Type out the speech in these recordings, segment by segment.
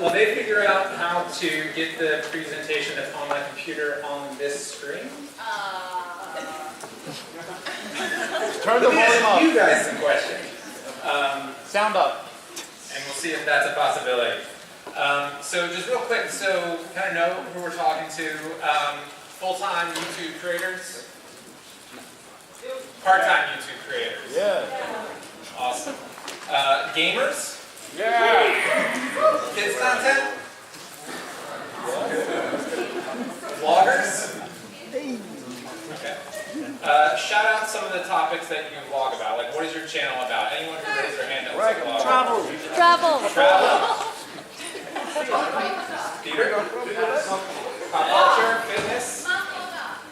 will they figure out how to get the presentation that's on my computer on this screen? Turn the volume up. You guys some questions. Sound up. And we'll see if that's a possibility. So just real quick, so kind of know who we're talking to. Full-time YouTube creators? Part-time YouTube creators? Yeah. Awesome. Gamers? Yeah. Kids content? Vloggers? Okay. Shout out some of the topics that you vlog about. Like, what is your channel about? Anyone who raised their hand that was a vlogger? Travel. Peter? Pop culture? Fitness?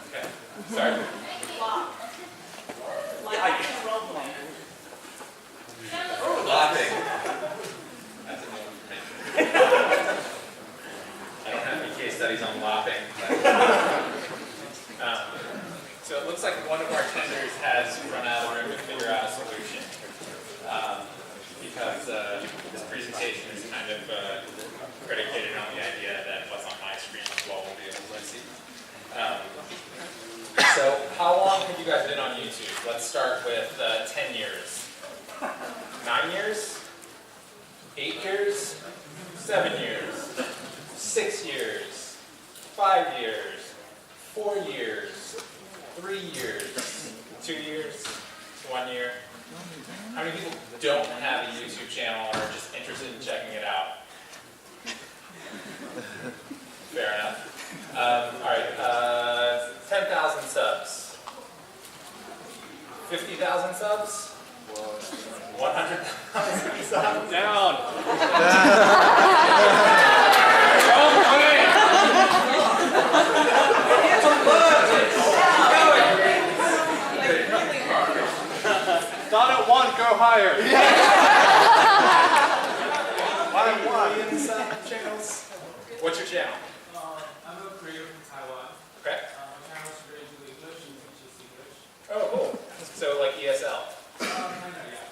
Okay. Sorry. Lopping. That's a new one for me. I don't have any case studies on lopping. So it looks like one of our tenders has run out of room to figure out a solution. Because this presentation is kind of predicated on the idea that what's on my screen as well will be able to see. So how long have you guys been on YouTube? Let's start with 10 years. 9 years? 8 years? 7 years? 6 years? 5 years? 4 years? 3 years? 2 years? 1 year? How many people don't have a YouTube channel or are just interested in checking it out? Fair enough. Alright, 10,000 subs. 50,000 subs? 100,000 subs? Down. Start at 1, go higher. Millions channels? What's your channel? I'm a creator from Taiwan. Okay. My channel's Rachel English and teaches English. Oh, cool. So like ESL. Yeah.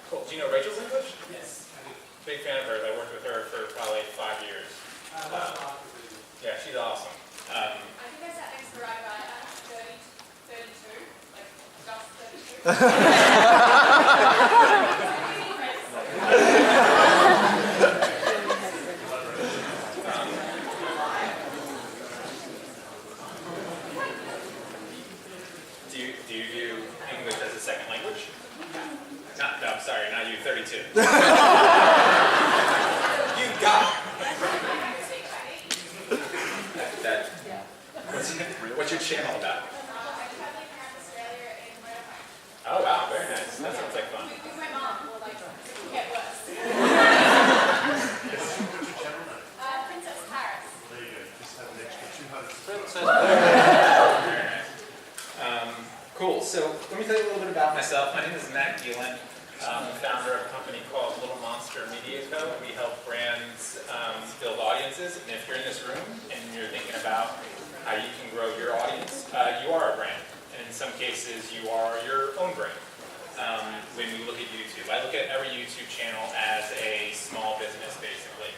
Cool. Do you know Rachel's English? Yes, I do. Big fan of hers. I worked with her for probably 5 years. I love a lot of videos. Yeah, she's awesome. I think I sat next to the right guy at 32, like just 32. Do you do English as a second language? No, I'm sorry, not you, 32. You got it. What's your channel about? I'm traveling around Australia in motorhome. Oh wow, very nice. That sounds like fun. With my mum, or like, get worse. Princess Paris. Very nice. Cool. So let me tell you a little bit about myself. My name is Matt Gielan. I'm the founder of a company called Little Monster Media Co. We help brands build audiences. And if you're in this room and you're thinking about how you can grow your audience, you are a brand. And in some cases, you are your own brand. When we look at YouTube, I look at every YouTube channel as a small business, basically.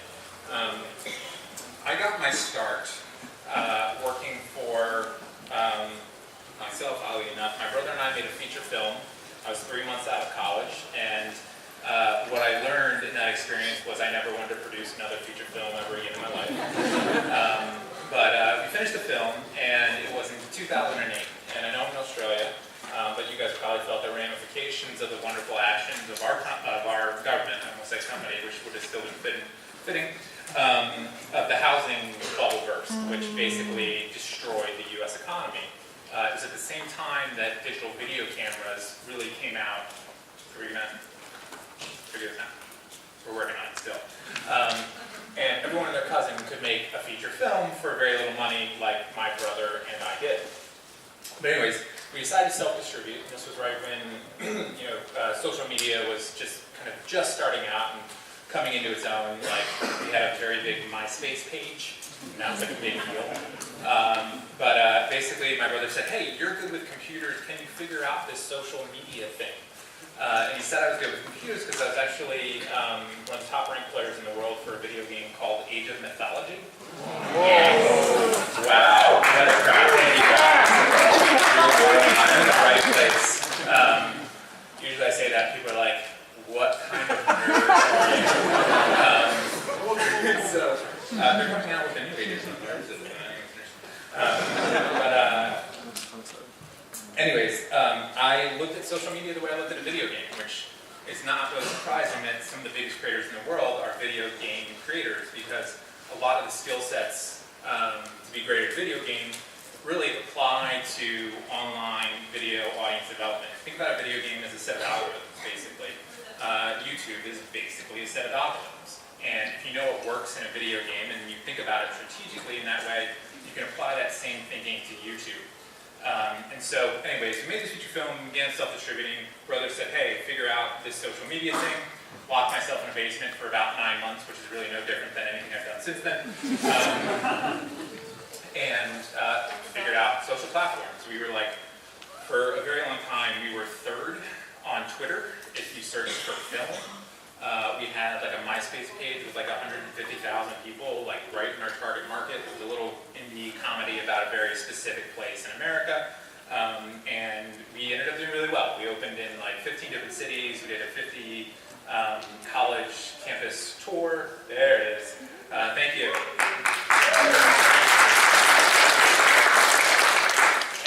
I got my start working for myself, oddly enough. My brother and I made a feature film. I was 3 months out of college, and what I learned in that experience was I never wanted to produce another feature film ever again in my life. But we finished the film, and it was in 2008. And I know I'm in Australia, but you guys probably felt the ramifications of the wonderful actions of our government, I won't say company, which would have still been fitting, of the housing bubble burst, which basically destroyed the U.S. economy. It was at the same time that digital video cameras really came out. Are we gonna figure this out? We're working on it still. And everyone and their cousin could make a feature film for very little money, like my brother and I did. But anyways, we decided to self-distribute. This was right when social media was just starting out and coming into its own. Like, we had a very big MySpace page. Now it's like a big deal. But basically, my brother said, "Hey, you're good with computers. Can you figure out this social media thing?" And he said I was good with computers because I was actually one of the top-ranked players in the world for a video game called Age of Mythology. Yes. Wow, what a crowd. Thank you guys. I'm in the right place. Usually I say that, people are like, what kind of nerd are you? So, they're coming out with a new Age of Mythology. Anyways, I looked at social media the way I looked at a video game, which is not really surprising that some of the biggest creators in the world are video game creators, because a lot of the skill sets to be great at a video game really apply to online video audience development. Think about a video game as a set of algorithms, basically. YouTube is basically a set of algorithms. And if you know what works in a video game and you think about it strategically in that way, you can apply that same thinking to YouTube. And so, anyways, we made this feature film, began self-distributing. Brother said, hey, figure out this social media thing. Locked myself in a basement for about 9 months, which is really no different than anything I've done since then. And figured out social platforms. We were like, for a very long time, we were third on Twitter if you search for film. We had like a MySpace page with like 150,000 people, like right in our target market. It was a little indie comedy about a very specific place in America. And we ended up doing really well. We opened in like 15 different cities. We did a 50 college campus tour. There it is. Thank you.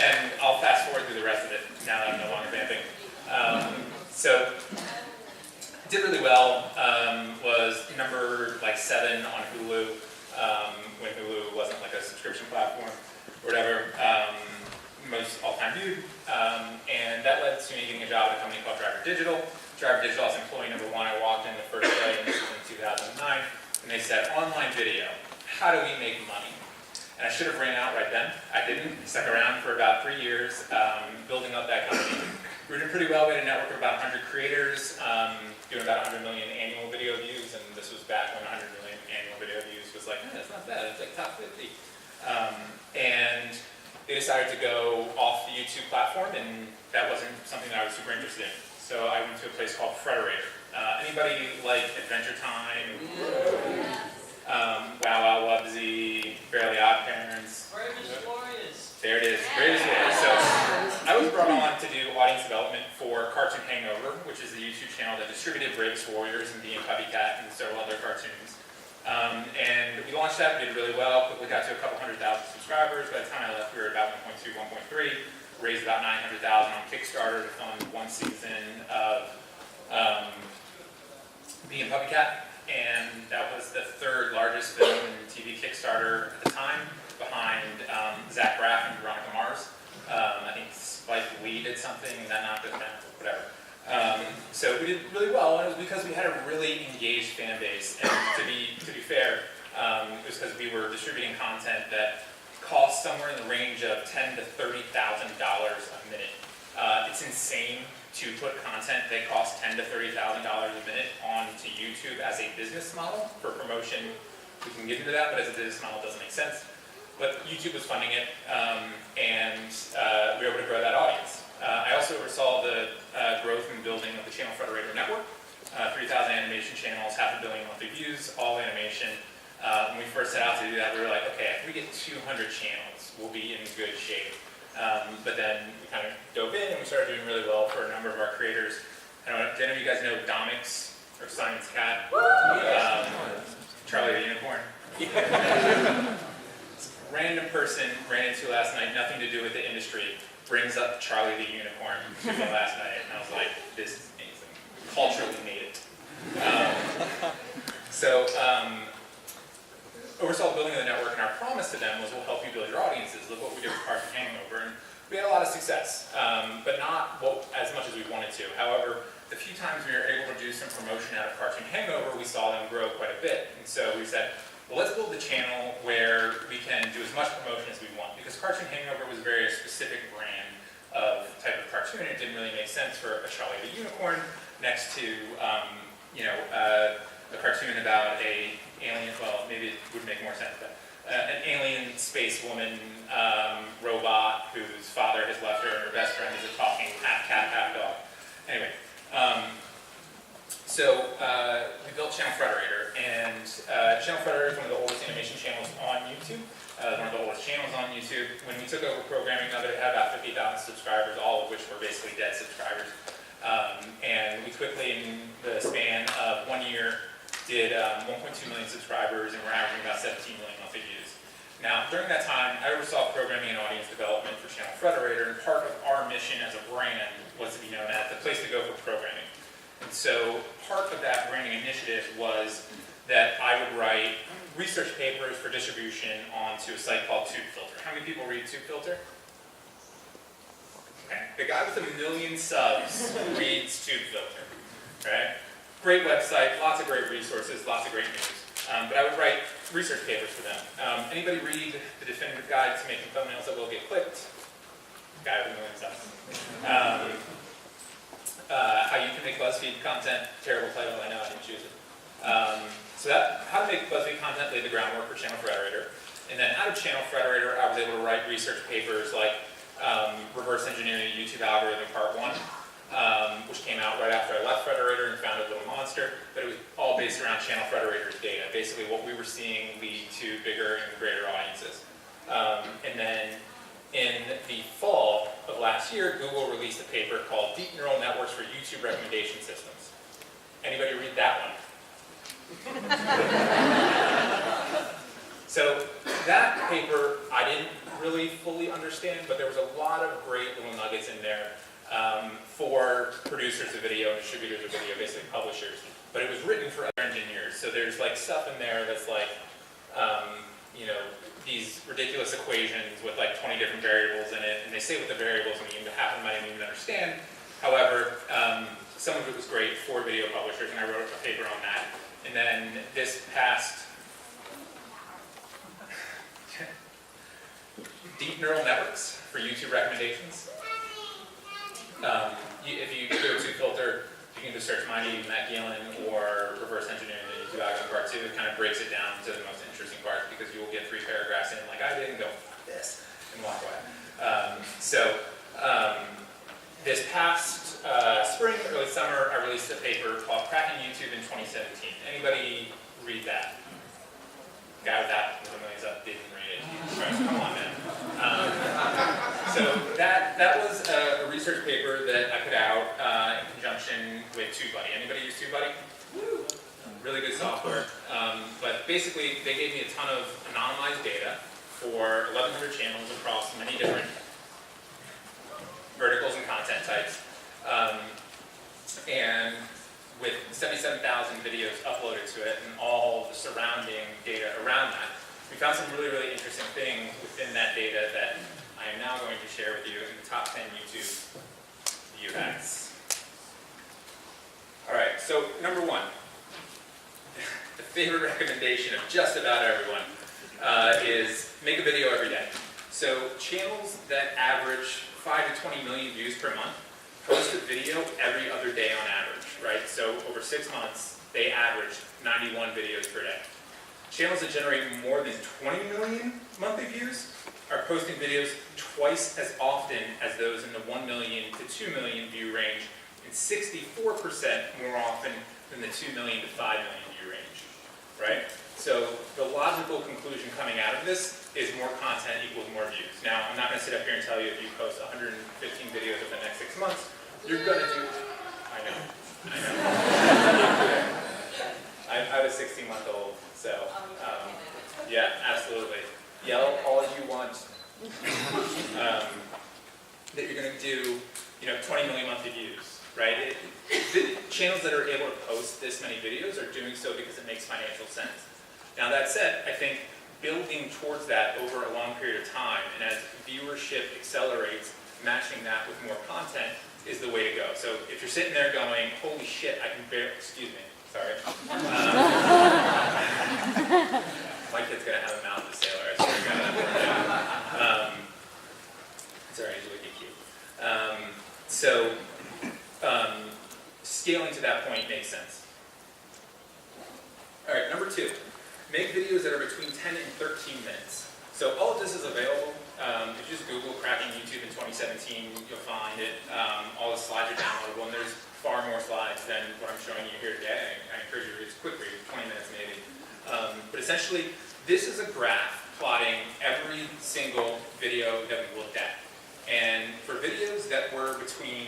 And I'll fast forward through the rest of it now that I'm no longer vamping. So did really well. Was number like 7 on Hulu when Hulu wasn't like a subscription platform or whatever. Most all-time viewed. And that led to me getting a job at a company called Driver Digital. Driver Digital, I was employee number 1. I walked in the first day, and this was in 2009, and they said, online video, how do we make money? And I should have ran out right then. I didn't. I stuck around for about 3 years, building up that company. We were doing pretty well. We had a network of about 100 creators, doing about 100 million annual video views, and this was back when 100 million annual video views was like, it's not bad, it's like top 50. And they decided to go off the YouTube platform, and that wasn't something that I was super interested in. So I went to a place called Frederator. Anybody like Adventure Time? Wow Wow Wubbzy, Fairly Odd Parents? Bravest Warriors. There it is, Bravest Warriors. So I was brought on to do audience development for Cartoon Hangover, which is the YouTube channel that distributed Bravest Warriors and Bee and Puppycat and several other cartoons. And we launched that, we did really well, quickly got to a couple 100,000 subscribers. By the time I left, we were about 1.2, 1.3, raised about 900,000 on Kickstarter to fund 1 season of Bee and Puppycat. And that was the 3rd largest film and TV Kickstarter at the time, behind Zach Braff and Veronica Mars. I think Spike Lee did something, and that knocked us down, whatever. So we did really well, and it was because we had a really engaged fan base. And to be fair, it was because we were distributing content that cost somewhere in the range of $10,000 to $30,000 a minute. It's insane to put content that costs $10,000 to $30,000 a minute onto YouTube as a business model for promotion. We can get into that, but as a business model, it doesn't make sense. But YouTube was funding it, and we were able to grow that audience. I also oversaw the growth and building of the Channel Frederator Network. 3,000 animation channels, 500 million monthly views, all animation. When we first set out to do that, we were like, okay, if we get 200 channels, we'll be in good shape. But then we kind of dove in, and we started doing really well for a number of our creators. I don't know, do any of you guys know Domix or Simon's Cat? Charlie the Unicorn? Random person ran into last night, nothing to do with the industry, brings up Charlie the Unicorn to me last night, and I was like, this is amazing. Culturally made it. Oversaw building of the network, and our promise to them was, we'll help you build your audiences. Look what we did with Cartoon Hangover, and we had a lot of success, but not as much as we wanted to. However, the few times we were able to do some promotion out of Cartoon Hangover, we saw them grow quite a bit, and so we said, well, let's build the channel where we can do as much promotion as we want, because Cartoon Hangover was a very specific brand of type of cartoon. It didn't really make sense for a Charlie the Unicorn next to, a cartoon about a alien, well, maybe it would make more sense, but an alien space woman robot whose father has left her, and her best friend is a talking half cat, half dog. Anyway, we built Channel Frederator, and Channel Frederator is one of the oldest animation channels on YouTube. One of the oldest channels on YouTube. When we took over programming of it, it had about 50,000 subscribers, all of which were basically dead subscribers. And we quickly, in the span of 1 year, did 1.2 million subscribers, and we're averaging about 17 million monthly views. Now, during that time, I oversaw programming and audience development for Channel Frederator, and part of our mission as a brand was to be known as the place to go for programming. And so, part of that branding initiative was that I would write research papers for distribution onto a site called TubeFilter. How many people read TubeFilter? Okay. The guy with 1 million subs reads TubeFilter. Right? Great website, lots of great resources, lots of great news. But I would write research papers for them. Anybody read the definitive guide to making thumbnails that will get clicked? Guy with 1 million subs. How you can make BuzzFeed content. Terrible title, I know, I didn't choose it. So that, how to make BuzzFeed content laid the groundwork for Channel Frederator. And then out of Channel Frederator, I was able to write research papers like Reverse Engineering the YouTube Algorithm Part 1, which came out right after I left Frederator and founded Little Monster, but it was all based around Channel Frederator's data, basically what we were seeing lead to bigger and greater audiences. And then in the fall of last year, Google released a paper called Deep Neural Networks for YouTube Recommendation Systems. Anybody read that one? So that paper I didn't really fully understand, but there was a lot of great little nuggets in there for producers of video and distributors of video, basically publishers. But it was written for other engineers. So there's like stuff in there that's like, you know, these ridiculous equations with like 20 different variables in it, and they say what the variables mean, but half of them I didn't even understand. However, some of it was great for video publishers, and I wrote a paper on that. And then this past Deep Neural Networks for YouTube recommendations. If you go to Filter, you can just search my name, Matt Gielan, or Reverse Engineering the YouTube Algorithm Part 2. It kind of breaks it down to the most interesting parts because you will get 3 paragraphs in like I did and go, this, and walk away. This past spring, early summer, I released a paper called Cracking YouTube in 2017. Anybody read that? Guy with that with 1 million up didn't read it. Right, come on, man. So that was a research paper that I put out in conjunction with TubeBuddy. Anybody use TubeBuddy? Woo! Really good software. But basically, they gave me a ton of anonymized data for 1,100 channels across many different verticals and content types. And with 77,000 videos uploaded to it and all the surrounding data around that, we found some really, really interesting things within that data that I am now going to share with you in the top 10 YouTube view hacks. All right, so number 1, the favorite recommendation of just about everyone is make a video every day. So channels that average 5 to 20 million views per month post a video every other day on average, right? So over 6 months, they average 91 videos per day. Channels that generate more than 20 million monthly views are posting videos twice as often as those in the 1 million to 2 million view range, and 64% more often than the 2 million to 5 million view range, right? So the logical conclusion coming out of this is more content equals more views. Now, I'm not going to sit up here and tell you if you post 115 videos over the next 6 months, you're going to do, I know. I have a 16-month-old, so yeah, absolutely. Yell all you want that you're going to do, 20 million monthly views, right? The channels that are able to post this many videos are doing so because it makes financial sense. Now that said, I think building towards that over a long period of time, and as viewership accelerates, matching that with more content is the way to go. So if you're sitting there going, holy shit, I can barely, excuse me, sorry. My kid's gonna have a mouth of sailor, I swear to God. Sorry, he's wicked cute. Scaling to that point makes sense. All right, number 2. Make videos that are between 10 and 13 minutes. So all of this is available. If you just Google Cracking YouTube in 2017, you'll find it. All the slides are downloadable, and there's far more slides than what I'm showing you here today. I encourage you to read, quick read, 20 minutes maybe. But essentially, this is a graph plotting every single video that we looked at. And for videos that were between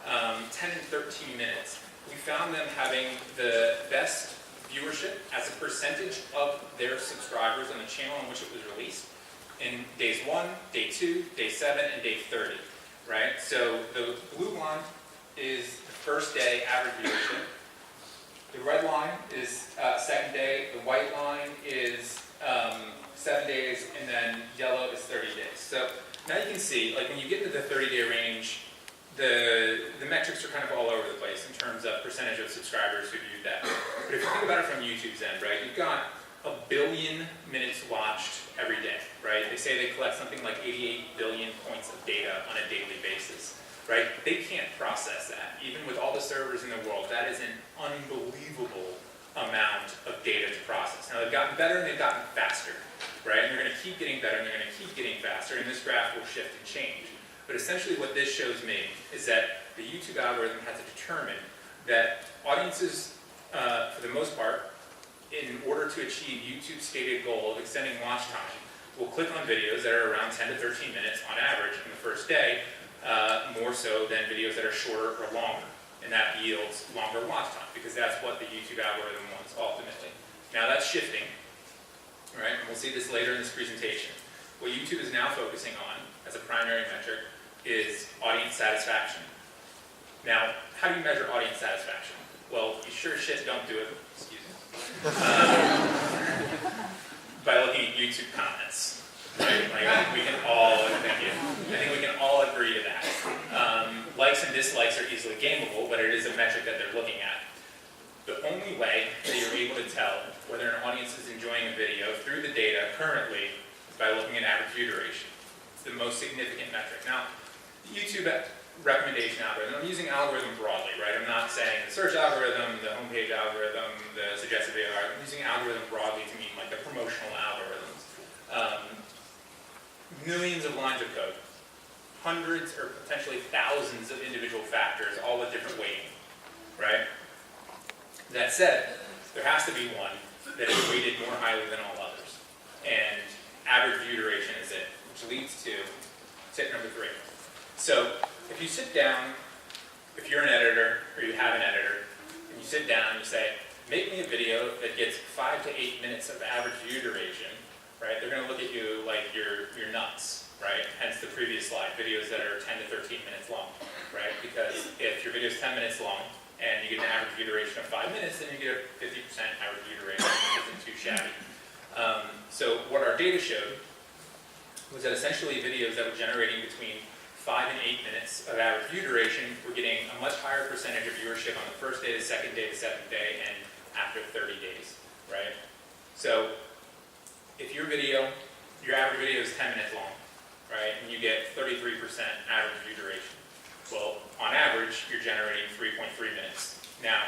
10 and 13 minutes, we found them having the best viewership as a percentage of their subscribers on the channel on which it was released in days 1, day 2, day 7, and day 30, right? So the blue line is the first day average viewership. The red line is second day, the white line is 7 days, and then yellow is 30 days. So now you can see, like when you get to the 30-day range, the metrics are kind of all over the place in terms of percentage of subscribers who viewed that. But if you think about it from YouTube's end, right, you've got 1 billion minutes watched every day, right? They say they collect something like 88 billion points of data on a daily basis, right? They can't process that. Even with all the servers in the world, that is an unbelievable amount of data to process. Now they've gotten better and they've gotten faster, right? And they're going to keep getting better and they're going to keep getting faster, and this graph will shift and change. But essentially what this shows me is that the YouTube algorithm has to determine that audiences, for the most part, in order to achieve YouTube's stated goal of extending watch time, will click on videos that are around 10 to 13 minutes on average in the first day, more so than videos that are shorter or longer. And that yields longer watch time, because that's what the YouTube algorithm wants ultimately. Now that's shifting, right? And we'll see this later in this presentation. What YouTube is now focusing on as a primary metric is audience satisfaction. Now, how do you measure audience satisfaction? Well, you sure as shit don't do it, excuse me, by looking at YouTube comments, right? Like, we can all, I think we can all agree to that. Likes and dislikes are easily gameable, but it is a metric that they're looking at. The only way that you're able to tell whether an audience is enjoying a video through the data currently is by looking at average view duration. It's the most significant metric. Now, the YouTube recommendation algorithm, I'm using algorithm broadly, right? I'm not saying the search algorithm, the homepage algorithm, the suggested video algorithm. I'm using algorithm broadly to mean like the promotional algorithms. Millions of lines of code, hundreds or potentially thousands of individual factors, all with different weighting, right? That said, there has to be one that is weighted more highly than all others. And average view duration is it, which leads to tip number 3. So if you sit down, if you're an editor or you have an editor, and you sit down and you say, make me a video that gets 5 to 8 minutes of average view duration, right? They're going to look at you like you're nuts, right? Hence the previous slide, videos that are 10 to 13 minutes long, right? Because if your video is 10 minutes long and you get an average view duration of 5 minutes, then you get a 50% average view duration, which isn't too shabby. So what our data showed was that essentially videos that were generating between 5 and 8 minutes of average view duration were getting a much higher percentage of viewership on the first day, the second day, the 7th day, and after 30 days, right? So if your video, your average video is 10 minutes long, right, and you get 33% average view duration, well, on average, you're generating 3.3 minutes. Now,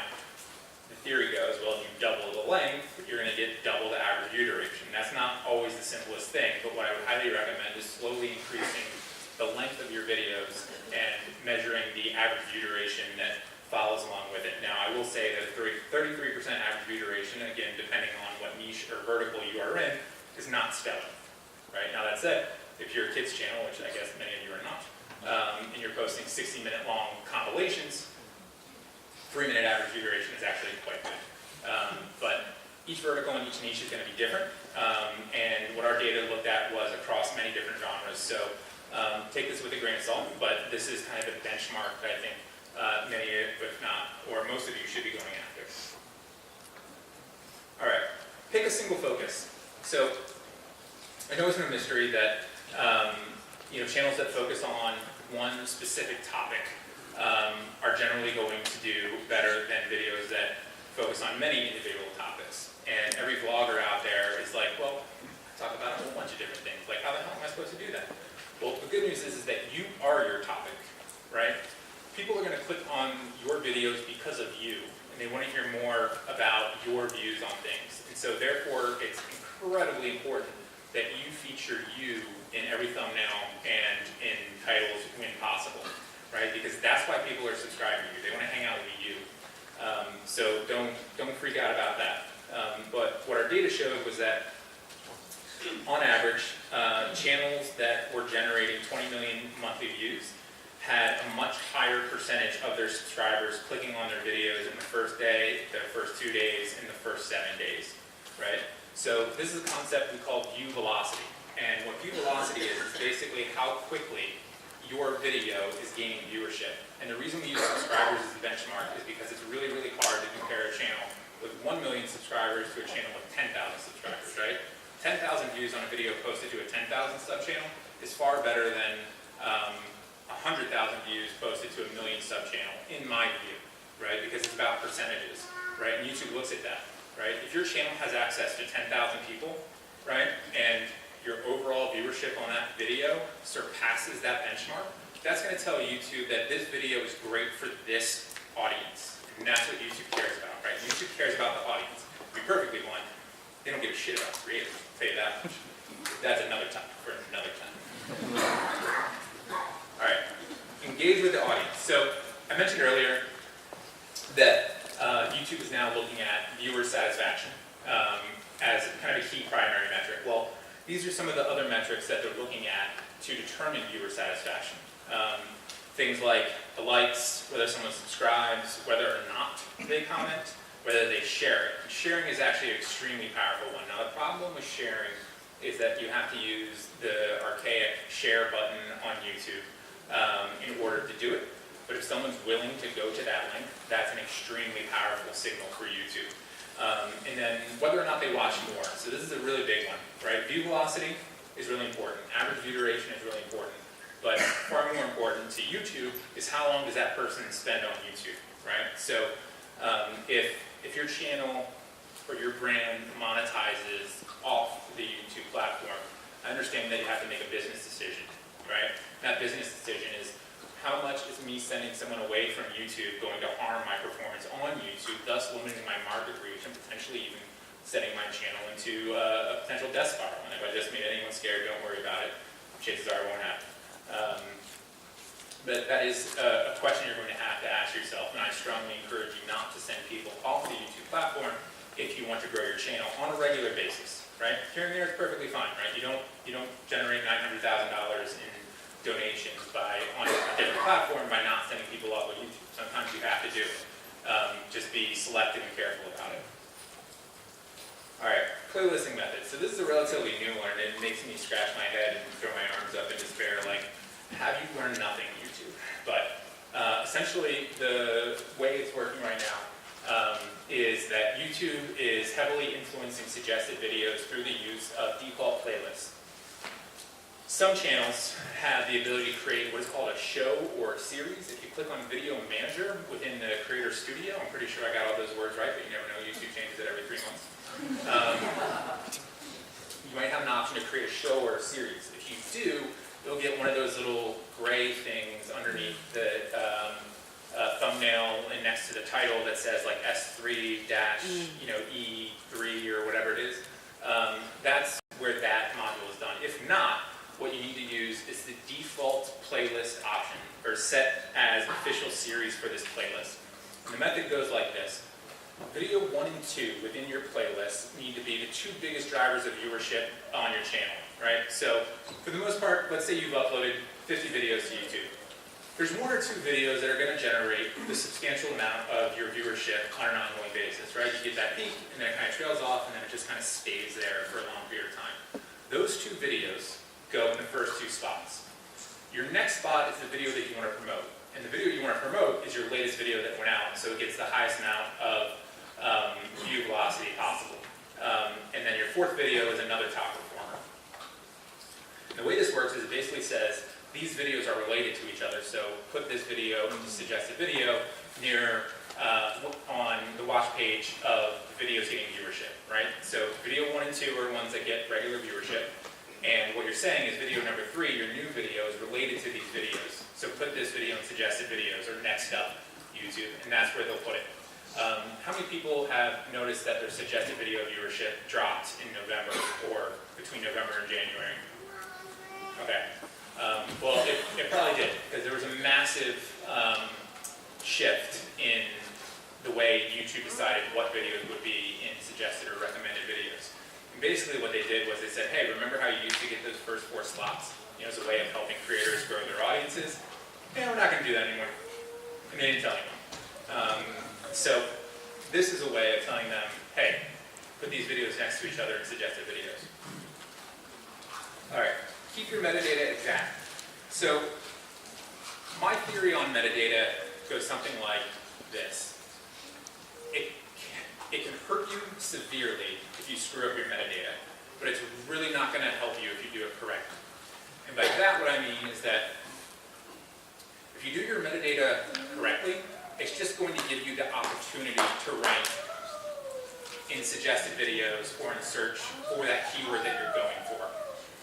the theory goes, well, if you double the length, you're going to get double the average view duration. That's not always the simplest thing, but what I would highly recommend is slowly increasing the length of your videos and measuring the average view duration that follows along with it. Now, I will say that 33% average view duration, again, depending on what niche or vertical you are in, is not stellar, right? Now, that said, if you're a kids channel, which I guess many of you are not, and you're posting 60-minute long compilations, 3-minute average view duration is actually quite good. But each vertical and each niche is going to be different, and what our data looked at was across many different genres. So take this with a grain of salt, but this is kind of a benchmark that I think many, if not, or most of you should be going after. All right, pick a single focus. So I know it's no mystery that channels that focus on one specific topic are generally going to do better than videos that focus on many individual topics. And every vlogger out there is like, well, I talk about a whole bunch of different things. Like, how the hell am I supposed to do that? Well, the good news is that you are your topic, right? People are going to click on your videos because of you, and they want to hear more about your views on things. And so therefore, it's incredibly important that you feature you in every thumbnail and in titles when possible, right? Because that's why people are subscribing to you. They want to hang out with you. So don't freak out about that. But what our data showed was that on average, channels that were generating 20 million monthly views had a much higher percentage of their subscribers clicking on their videos in the first day, the first 2 days, and the first 7 days, right? So this is a concept we call view velocity. And what view velocity is basically how quickly your video is gaining viewership. And the reason we use subscribers as a benchmark is because it's really, really hard to compare a channel with 1 million subscribers to a channel with 10,000 subscribers, right? 10,000 views on a video posted to a 10,000 sub channel is far better than 100,000 views posted to a 1 million sub channel, in my view, right? Because it's about percentages, right? And YouTube looks at that, right? If your channel has access to 10,000 people, right, and your overall viewership on that video surpasses that benchmark, that's going to tell YouTube that this video is great for this audience. And that's what YouTube cares about, right? YouTube cares about the audience. To be perfectly blunt, they don't give a shit about creators, I'll tell you that much. That's another topic for another time. All right, engage with the audience. So I mentioned earlier that YouTube is now looking at viewer satisfaction as kind of a key primary metric. Well, these are some of the other metrics that they're looking at to determine viewer satisfaction. Things like the likes, whether someone subscribes, whether or not they comment, whether they share it. And sharing is actually an extremely powerful one. Now the problem with sharing is that you have to use the archaic share button on YouTube in order to do it. But if someone's willing to go to that link, that's an extremely powerful signal for YouTube. And then whether or not they watch more. So this is a really big one, right? View velocity is really important. Average view duration is really important. But far more important to YouTube is how long does that person spend on YouTube, right? So if your channel or your brand monetizes off the YouTube platform, I understand that you have to make a business decision, right? That business decision is how much is me sending someone away from YouTube going to harm my performance on YouTube, thus limiting my market reach and potentially even setting my channel into a potential death spiral. And if I just made anyone scared, don't worry about it. Chances are it won't happen. But that is a question you're going to have to ask yourself, and I strongly encourage you not to send people off the YouTube platform if you want to grow your channel on a regular basis, right? Here and there is perfectly fine, right? You don't generate $900,000 in donations on a different platform by not sending people off of YouTube. Sometimes you have to do it. Just be selective and careful about it. All right, playlisting methods. So this is a relatively new one, and it makes me scratch my head and throw my arms up in despair, like, have you learned nothing, YouTube? But essentially, the way it's working right now is that YouTube is heavily influencing suggested videos through the use of default playlists. Some channels have the ability to create what is called a show or a series. If you click on Video Manager within the Creator Studio, I'm pretty sure I got all those words right, but you never know, YouTube changes it every 3 months. You might have an option to create a show or a series. If you do, you'll get one of those little gray things underneath the thumbnail and next to the title that says like S3-E3 or whatever it is. That's where that module is done. If not, what you need to use is the default playlist option, or set as official series for this playlist. And the method goes like this. Video 1 and 2 within your playlist need to be the 2 biggest drivers of viewership on your channel, right? So for the most part, let's say you've uploaded 50 videos to YouTube. There's 1 or 2 videos that are going to generate the substantial amount of your viewership on an ongoing basis, right? You get that peak, and then it kind of trails off, and then it just kind of stays there for a long period of time. Those 2 videos go in the first 2 spots. Your next spot is the video that you want to promote. And the video you want to promote is your latest video that went out, so it gets the highest amount of view velocity possible. And then your 4th video is another top performer. And the way this works is it basically says these videos are related to each other, so put this video, suggested video, near on the watch page of videos getting viewership, right? So video 1 and 2 are ones that get regular viewership. And what you're saying is video number 3, your new video, is related to these videos. So put this video in suggested videos, or next up, YouTube, and that's where they'll put it. How many people have noticed that their suggested video viewership dropped in November, or between November and January? Okay. Well, it probably did, because there was a massive shift in the way YouTube decided what videos would be in suggested or basically what they did was they said, hey, remember how you used to get those first 4 slots, as a way of helping creators grow their audiences? And we're not going to do that anymore. And they didn't tell anyone. So this is a way of telling them, hey, put these videos next to each other in suggested videos. All right, keep your metadata exact. So my theory on metadata goes something like this. It can hurt you severely if you screw up your metadata, but it's really not going to help you if you do it correctly. And by that, what I mean is that if you do your metadata correctly, it's just going to give you the opportunity to rank in suggested videos or in search for that keyword that you're going for,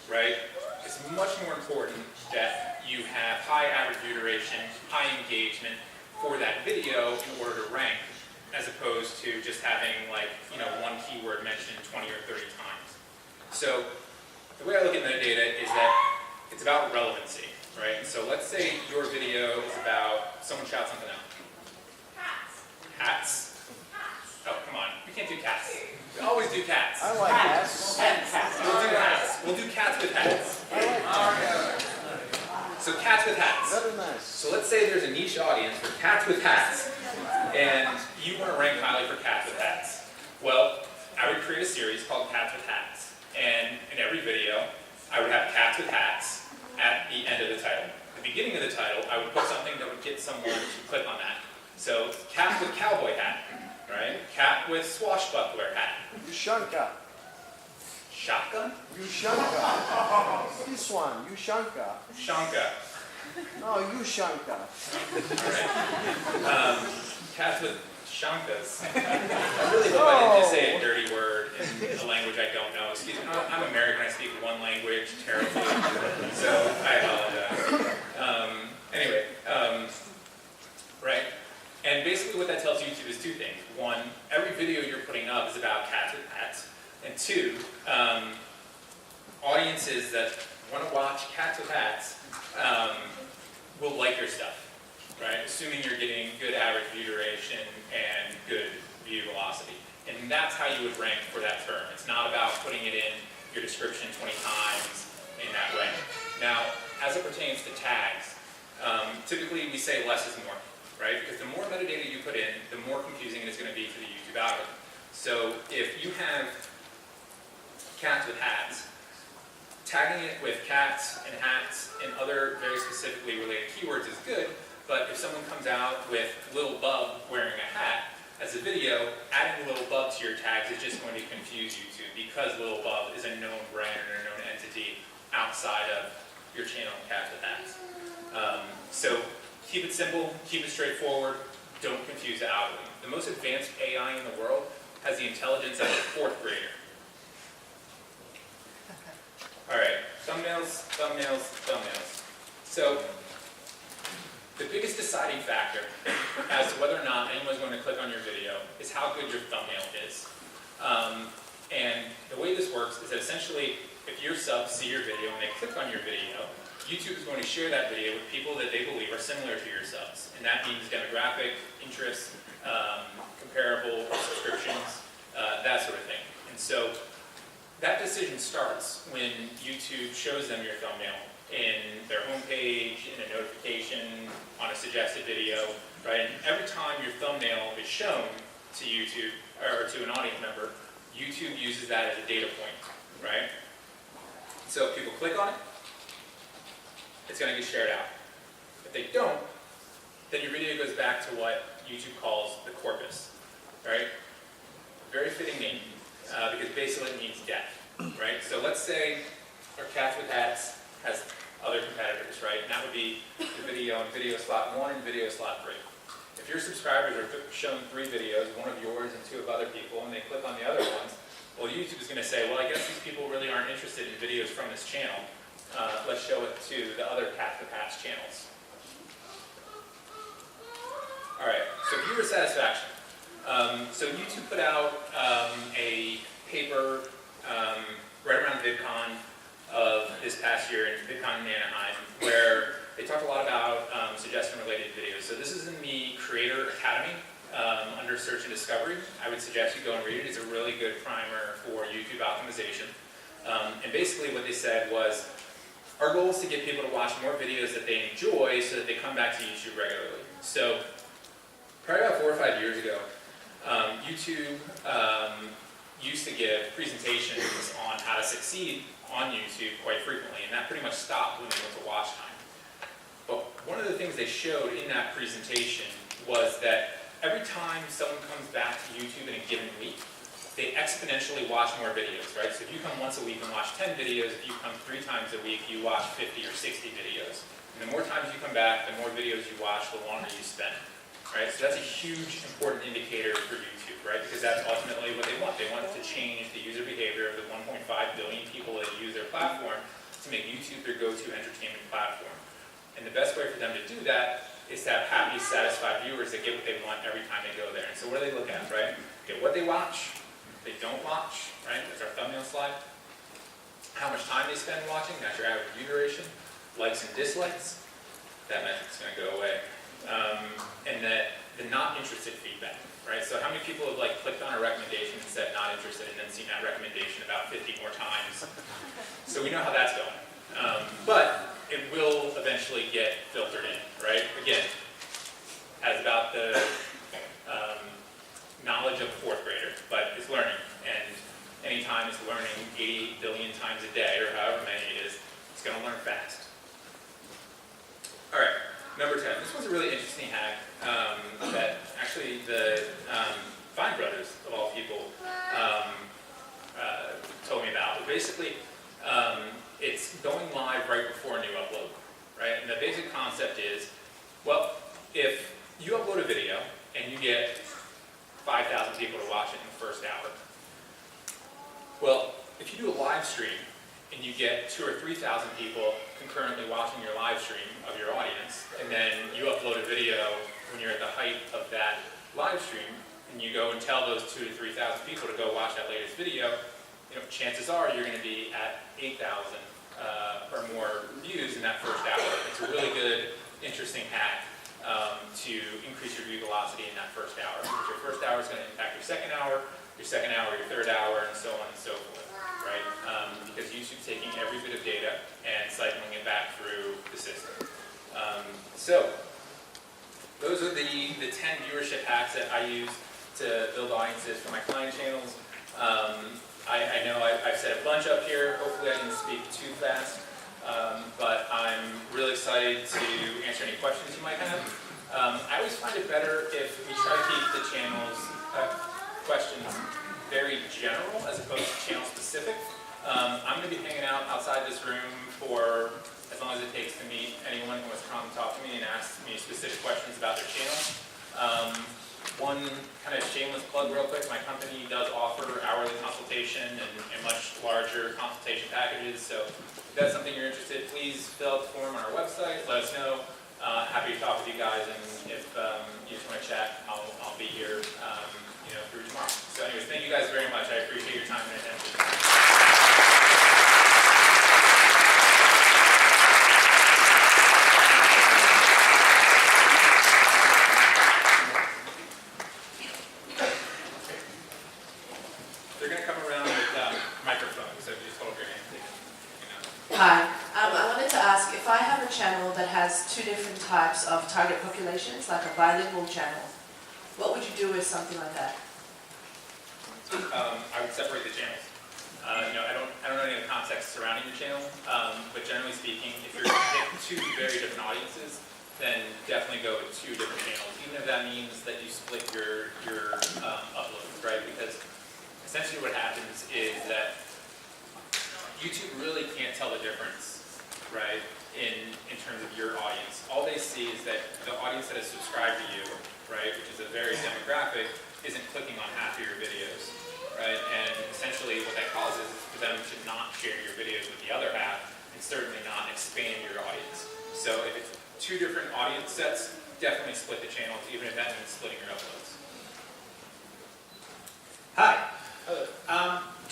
right? It's much more important that you have high average view duration, high engagement for that video in order to rank, as opposed to just having one keyword mentioned 20 or 30 times. So the way I look at metadata is that it's about relevancy, right? So let's say your video is about, someone shout something out. Cats. Hats? Oh, come on, we can't do cats. We always do cats. I like hats. We'll do hats. We'll do cats with hats. I like hats. So cats with hats. Very nice. So let's say there's a niche audience for cats with hats, and you want to rank highly for cats with hats. Well, I would create a series called Cats with Hats, and in every video, I would have cats with hats at the end of the title. At the beginning of the title, I would put something that would get someone to click on that. So cat with cowboy hat, right? Cat with swashbuckler hat. Yushanka. Shotgun? Yushanka. This one, Yushanka. Shanka. No, Yushanka. Cats with shankas. I really hope I didn't just say a dirty word in a language I don't know. Excuse me, I'm American, I speak one language terribly, so I apologize. Anyway, right? And basically what that tells YouTube is 2 things. 1, every video you're putting up is about cats with hats. And 2, audiences that want to watch cats with hats will like your stuff, right? Assuming you're getting good average view duration and good view velocity. And that's how you would rank for that term. It's not about putting it in your description 20 times in that way. Now, as it pertains to tags, typically we say less is more, right? Because the more metadata you put in, the more confusing it is going to be to the YouTube algorithm. So if you have cats with hats, tagging it with cats and hats and other very specifically related keywords is good, but if someone comes out with Lil Bub wearing a hat as a video, adding Lil Bub to your tags is just going to confuse YouTube because Lil Bub is a known brand or a known entity outside of your channel Cats with Hats. So keep it simple, keep it straightforward, don't confuse the algorithm. The most advanced AI in the world has the intelligence of a 4th grader. All right, thumbnails. So the biggest deciding factor as to whether or not anyone's going to click on your video is how good your thumbnail is. And the way this works is that essentially, if your subs see your video and they click on your video, YouTube is going to share that video with people that they believe are similar to your subs. And that means demographic, interests, comparable subscriptions, that sort of thing. And so that decision starts when YouTube shows them your thumbnail in their homepage, in a notification, on a suggested video, right? And every time your thumbnail is shown to YouTube, or to an audience member, YouTube uses that as a data point, right? So if people click on it, it's going to get shared out. If they don't, then your video goes back to what YouTube calls the corpus, right? Very fitting name, because basically it means death, right? So let's say our Cats with Hats has other competitors, right? And that would be the video in video slot 1 and video slot 3. If your subscribers are shown 3 videos, 1 of yours and 2 of other people, and they click on the other ones, well, YouTube is going to say, well, I guess these people really aren't interested in videos from this channel. Let's show it to the other Cats with Hats channels. All right, so viewer satisfaction. So YouTube put out a paper right around VidCon of this past year, in VidCon in Anaheim, where they talked a lot about suggestion-related videos. So this is in the Creator Academy under search and discovery. I would suggest you go and read it. It's a really good primer for YouTube optimization. And basically what they said was, our goal is to get people to watch more videos that they enjoy so that they come back to YouTube regularly. So probably about 4 or 5 years ago, YouTube used to give presentations on how to succeed on YouTube quite frequently, and that pretty much stopped when they went to watch time. But one of the things they showed in that presentation was that every time someone comes back to YouTube in a given week, they exponentially watch more videos, right? So if you come once a week and watch 10 videos, if you come 3 times a week, you watch 50 or 60 videos. And the more times you come back, the more videos you watch, the longer you spend, right? So that's a huge, important indicator for YouTube, right? Because that's ultimately what they want. They want to change the user behavior of the 1.5 billion people that use their platform to make YouTube their go-to entertainment platform. And the best way for them to do that is to have happy, satisfied viewers that get what they want every time they go there. And so what do they look at, right? Get what they watch, they don't watch, right? That's our thumbnail slide. How much time they spend watching, that's your average view duration. Likes and dislikes, that metric's gonna go away. And the not interested feedback, right? So how many people have like clicked on a recommendation and said not interested and then seen that recommendation about 50 more times? So we know how that's going. But it will eventually get filtered in, right? Again, as about the knowledge of a 4th grader, but it's learning. And anytime it's learning 80 billion times a day, or however many it is, it's going to learn fast. All right, number 10. This one's a really interesting hack that actually the Vine brothers, of all people, told me about. But basically, it's going live right before a new upload, right? And the basic concept is, well, if you upload a video and you get 5,000 people to watch it in the first hour, well, if you do a live stream and you get 2,000 or 3,000 people concurrently watching your live stream of your audience, and then you upload a video when you're at the height of that live stream, and you go and tell those 2,000 to 3,000 people to go watch that latest video, you know, chances are you're going to be at 8,000 or more views in that first hour. It's a really good, interesting hack to increase your view velocity in that first hour. Because your first hour is going to impact your second hour, your 3rd hour, and so on and so forth, right? Because YouTube's taking every bit of data and cycling it back through the system. So those are the 10 viewership hacks that I use to build audiences for my client channels. I know I've said a bunch up here. Hopefully I didn't speak too fast, but I'm really excited to answer any questions you might have. I always find it better if we try to keep the channel's questions very general as opposed to channel specific. I'm going to be hanging out outside this room for as long as it takes to meet anyone who wants to come and talk to me and ask me specific questions about their channel. One kind of shameless plug real quick, my company does offer hourly consultation and much larger consultation packages, so if that's something you're interested in, please fill out the form on our website, let us know. Happy to talk with you guys, and if you just want to chat, I'll be here through tomorrow. So anyways, thank you guys very much. I appreciate your time and attention. They're going to come around with microphones, so just hold your hand. Hi, I wanted to ask, if I have a channel that has 2 different types of target populations, like a bilingual channel, what would you do with something like that? I would separate the channels. I don't know any of the context surrounding your channel, but generally speaking, if you're going to hit 2 very different audiences, then definitely go with 2 different channels, even if that means that you split your uploads, right? Because essentially what happens is that YouTube really can't tell the difference, right, in terms of your audience. All they see is that the audience that has subscribed to you, right, which is a very demographic, isn't clicking on half of your videos, right? And essentially what that causes is for them to not share your videos with the other half, and certainly not expand your audience. So if it's 2 different audience sets, definitely split the channels, even if that means splitting your uploads. Hi. Hello.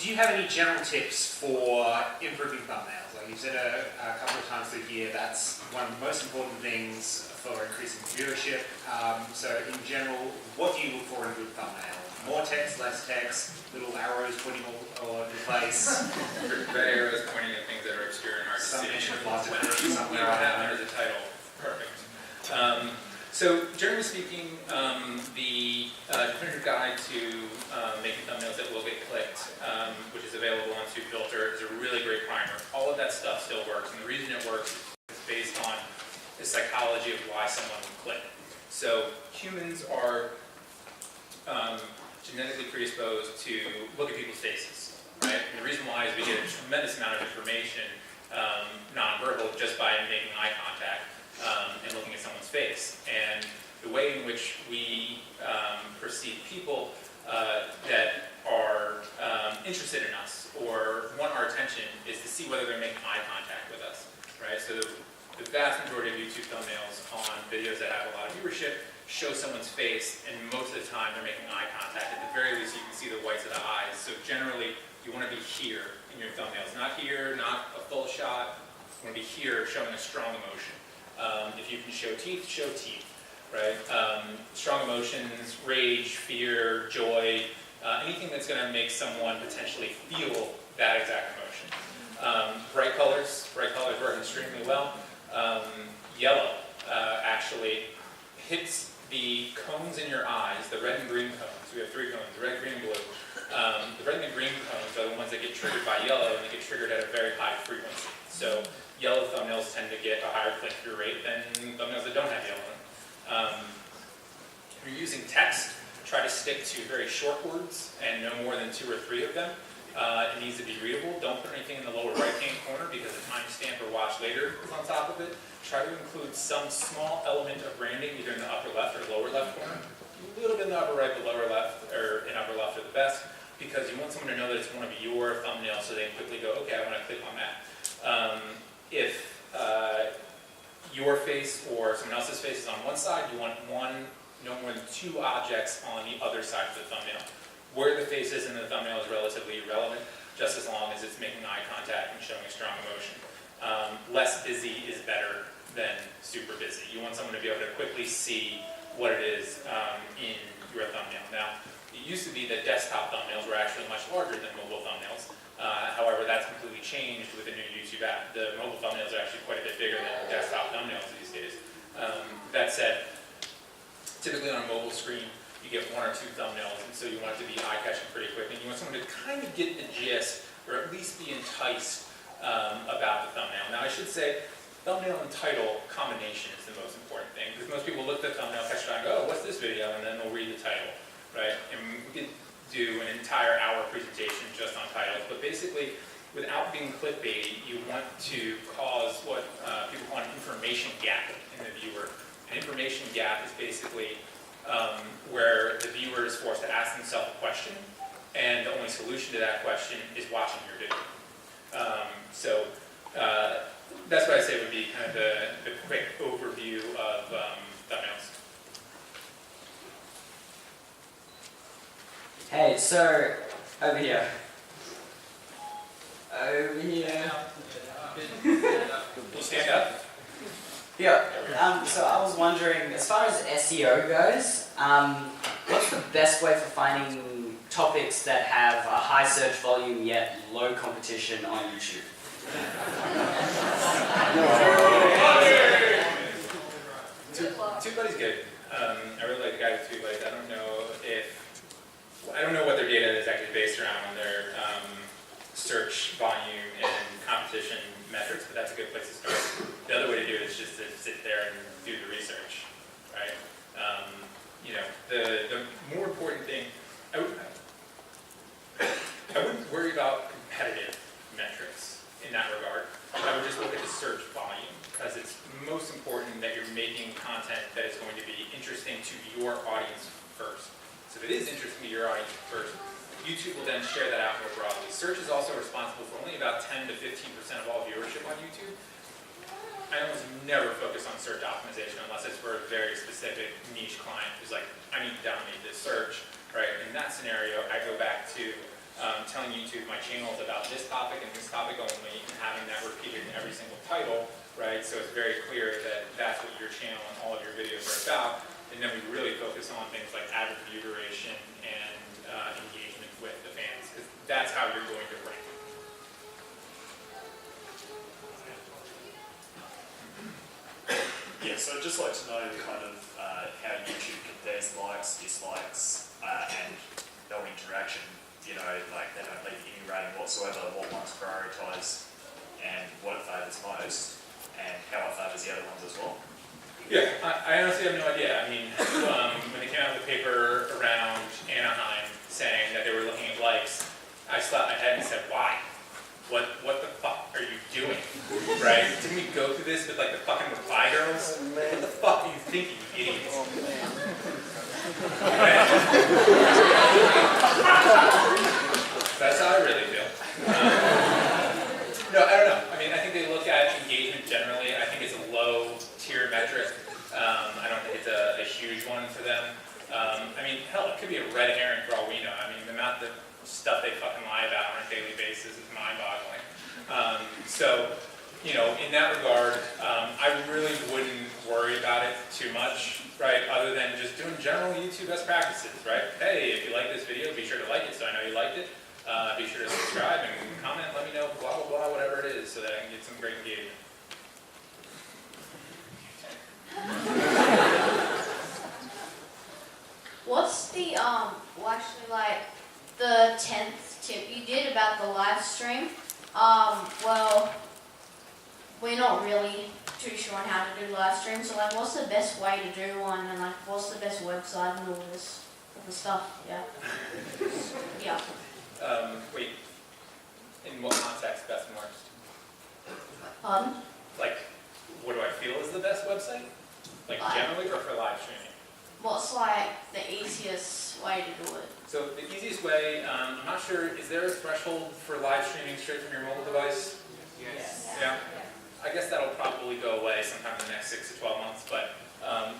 do you have any general tips for improving thumbnails? Like you said a couple of times through here, that's one of the most important things for increasing viewership. So in general, what do you look for in a good thumbnail? More text, less text, little arrows pointing all over the place, Red arrows pointing at things that are obscure and hard to some see. picture When positive you somewhere don't on have there. under the title. Perfect. So generally speaking, the definitive guide to making thumbnails that will get clicked, which is available on TubeFilter, is a really great primer. All of that stuff still works, and the reason it works is based on the psychology of why someone would click. So humans are genetically predisposed to look at people's faces, right? And the reason why is we get a tremendous amount of information, nonverbal, just by making eye contact and looking at someone's face. And the way in which we perceive people that are interested in us or want our attention is to see whether they're making eye contact with us, right? So the vast majority of YouTube thumbnails on videos that have a lot of viewership show someone's face, and most of the time they're making eye contact. At the very least, you can see the whites of the eyes. So generally, you want to be here in your thumbnails. Not here, not a full shot. You want to be here, showing a strong emotion. If you can show teeth, right? Strong emotions, rage, fear, joy, anything that's going to make someone potentially feel that exact emotion. Bright colors work extremely well. Yellow actually hits the cones in your eyes, the red and green cones. We have 3 cones, red, green, and blue. The red and green cones are the ones that get triggered by yellow, and they get triggered at a very high frequency. So yellow thumbnails tend to get a higher click-through rate than thumbnails that don't have yellow in them. If you're using text, try to stick to very short words and no more than 2 or 3 of them. It needs to be readable. Don't put anything in the lower right-hand corner because the timestamp or watch later is on top of it. Try to include some small element of branding, either in the upper left or lower left corner. A little bit in the upper right, but lower left or in upper left are the best because you want someone to know that it's one of your thumbnails so they can quickly go, okay, I want to click on that. If your face or someone else's face is on one side, you want no more than 2 objects on the other side of the thumbnail. Where the face is in the thumbnail is relatively irrelevant, just as long as it's making eye contact and showing a strong emotion. Less busy is better than super busy. You want someone to be able to quickly see what it is in your thumbnail. Now, it used to be that desktop thumbnails were actually much larger than mobile thumbnails. However, that's completely changed with the new YouTube app. The mobile thumbnails are actually quite a bit bigger than desktop thumbnails these days. That said, typically on a mobile screen, you get 1 or 2 thumbnails, and so you want it to be eye-catching pretty quick, and you want someone to kind of get the gist, or at least be enticed about the thumbnail. Now, I should say, thumbnail and title combination is the most important thing, because most people look at the thumbnail, catch it on, and go, oh, what's this video, and then they'll read the title, right? And we could do an entire hour presentation just on titles, but basically, without being clickbaity, you want to cause what people call an information gap in the viewer. An information gap is basically where the viewer is forced to ask themselves a question, and the only solution to that question is watching your video. So that's what I say would be kind of the quick overview of thumbnails. Hey, so over here. Over here. Will you stand up? Yeah. So I was wondering, as far as SEO goes, what's the best way for finding topics that have a high search volume yet low competition on YouTube? TubeBuddy's good. I really like the guys at TubeBuddy. I don't know what their data is actually based around on their search volume and competition metrics, but that's a good place to start. The other way to do it is just to sit there and do the research, right? The more important thing, I wouldn't worry about competitive metrics in that regard. I would just look at the search volume, because it's most important that you're making content that is going to be interesting to your audience first. So if it is interesting to your audience first, YouTube will then share that out more broadly. Search is also responsible for only about 10 to 15% of all viewership on YouTube. I almost never focus on search optimization unless it's for a very specific niche client who's like, I need to dominate this search, right? In that scenario, I go back to telling YouTube my channel is about this topic and this topic only, and having that repeated in every single title, right? So it's very clear that that's what your channel and all of your videos are about. And then we really focus on things like average view duration and engagement with the fans, because that's how you're going to rank. Yeah, so I'd just like to know kind of how YouTube compares likes, dislikes, and no interaction. You know, like they don't leave any rating whatsoever, what ones prioritise and what it favours most, and how it favours the other ones as well. Yeah, I honestly have no idea. I mean, when they came out with the paper around Anaheim saying that they were looking at likes, I slapped my head and said, why? What the fuck are you doing? Right? Didn't we go through this with like the fucking reply girls? Oh, What man. the fuck are you thinking, you idiots? Oh, man. Right? That's how I really feel. No, I don't know. I mean, I think they look at engagement generally. I think it's a low tier metric. I don't think it's a huge one for them. I mean, hell, it could be a red herring for all we know. I mean, the amount of stuff they fucking lie about on a daily basis is mind-boggling. So, you know, in that regard, I really wouldn't worry about it too much, right? Other than just doing general YouTube best practices, right? Hey, if you like this video, be sure to like it so I know you liked it. Be sure to subscribe and comment, let me know, blah, blah, blah, whatever it is, so that I can get some great engagement. What's the well actually like the 10th tip you did about the live stream? Well, we're not really too sure on how to do live streams, so like what's the best way to do one, and like what's the best website and all this other stuff? Yeah. Yeah. Wait, in what context best and worst? Pardon? Like, what do I feel is the best website? Like generally or for live streaming? What's like the easiest way to do it? So the easiest way, I'm not sure, is there a threshold for live streaming straight from your mobile device? Yes. Yeah? I guess that'll probably go away sometime in the next 6 to 12 months, but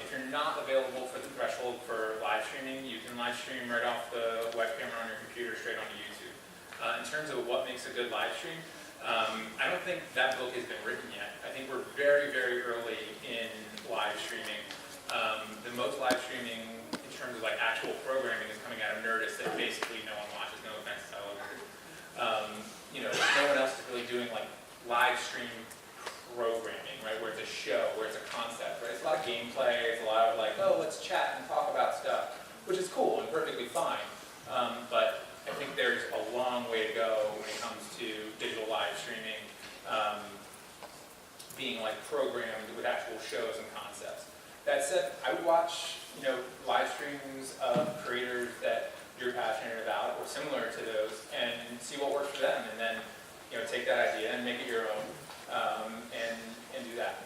if you're not available for the threshold for live streaming, you can live stream right off the web camera on your computer straight onto YouTube. In terms of what makes a good live stream, I don't think that book has been written yet. I think we're very, very early in live streaming. The most live streaming in terms of like actual programming is coming out of Nerdist that basically no one watches, no offense to Nerdist. You know, no one else is really doing like live stream programming, right, where it's a show, where it's a concept, right? It's a lot of gameplay, it's a lot of like, oh, let's chat and talk about stuff, which is cool and perfectly fine. But I think there's a long way to go when it comes to digital live streaming being like programmed with actual shows and concepts. That said, I would watch, you know, live streams of creators that you're passionate about or similar to those and see what works for them, and then, you know, take that idea and make it your own, and do that.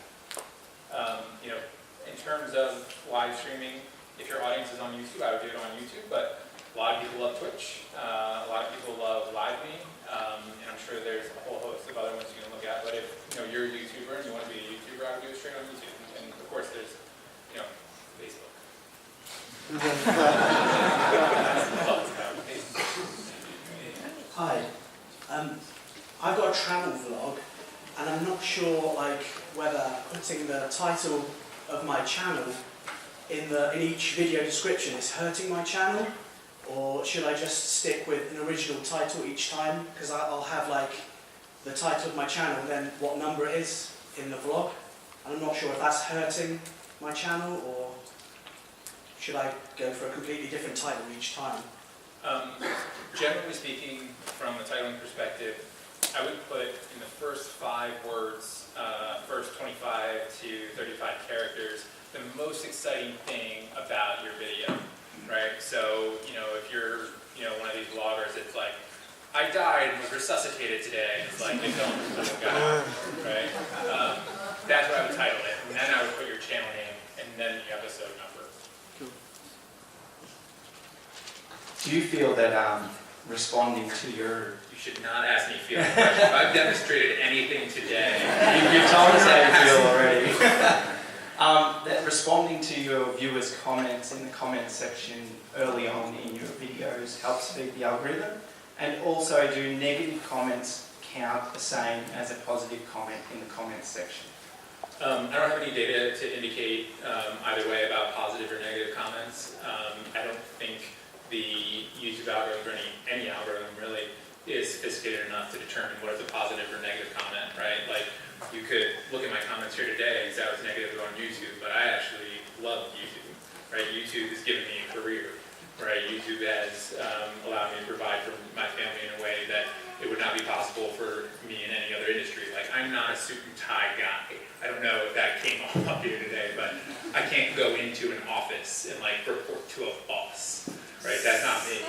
You know, in terms of live streaming, if your audience is on YouTube, I would do it on YouTube, but a lot of people love Twitch, a lot of people love LiveMe, and I'm sure there's a whole host of other ones you can look at, but if, you know, you're a YouTuber and you want to be a YouTuber, I would do it straight on YouTube. And of course there's, you know, Facebook. Hi, I've got a travel vlog, and I'm not sure like whether putting the title of my channel in each video description is hurting my channel, or should I just stick with an original title each time? Because I'll have like the title of my channel and then what number it is in the vlog. And I'm not sure if that's hurting my channel, or should I go for a completely different title each time? Generally speaking, from a titling perspective, I would put in the first 5 words, first 25 to 35 characters, the most exciting thing about your video, right? So, you know, if you're, you know, one of these vloggers, it's like, I died and was resuscitated today. It's like, good film, oh God, right? That's what I would title it. And then I would put your channel name and then the episode number. Do you feel that responding to your... You should not ask me feeling questions. If I've demonstrated anything today. You've told us how you feel already. That responding to your viewers' comments in the comment section early on in your videos helps feed the algorithm. And also, do negative comments count the same as a positive comment in the comments section? I don't have any data to indicate either way about positive or negative comments. I don't think the YouTube algorithm or any algorithm really is sophisticated enough to determine what is a positive or negative comment, right? Like, you could look at my comments here today and say I was negative on YouTube, but I actually love YouTube, right? YouTube has given me a career, right? YouTube has allowed me to provide for my family in a way that it would not be possible for me in any other industry. Like, I'm not a suit and tie guy. I don't know if that came up here today, but I can't go into an office and like report to a boss, right? That's not me.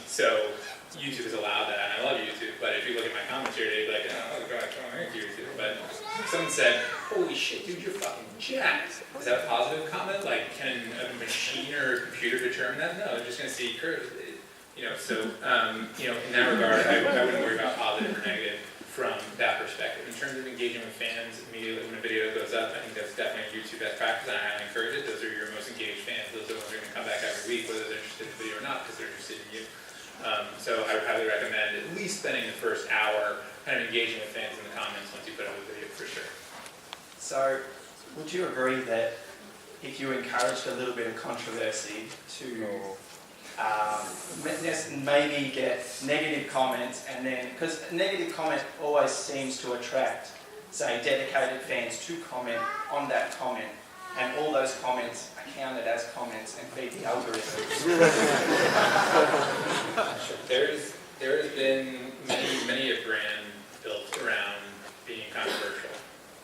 So YouTube has allowed that, and I love YouTube, but if you look at my comments here today, you'd be like, oh god, I don't like YouTube. But if someone said, holy shit, dude, you're fucking jacked. Is that a positive comment? Like, can a machine or a computer determine that? No, they're just gonna see curves. So in that regard, I wouldn't worry about positive or negative from that perspective. In terms of engaging with fans immediately when a video goes up, I think that's definitely a YouTube best practice, and I highly encourage it. Those are your most engaged fans. Those are the ones who are going to come back every week, whether they're interested in the video or not, because they're interested in you. So I would highly recommend at least spending the first hour kind of engaging with fans in the comments once you put up a video, for sure. So, would you agree that if you encouraged a little bit of controversy to maybe get negative comments, and then, because a negative comment always seems to attract, say, dedicated fans to comment on that comment, and all those comments are counted as comments and feed the algorithm? There has been many a brand built around being controversial.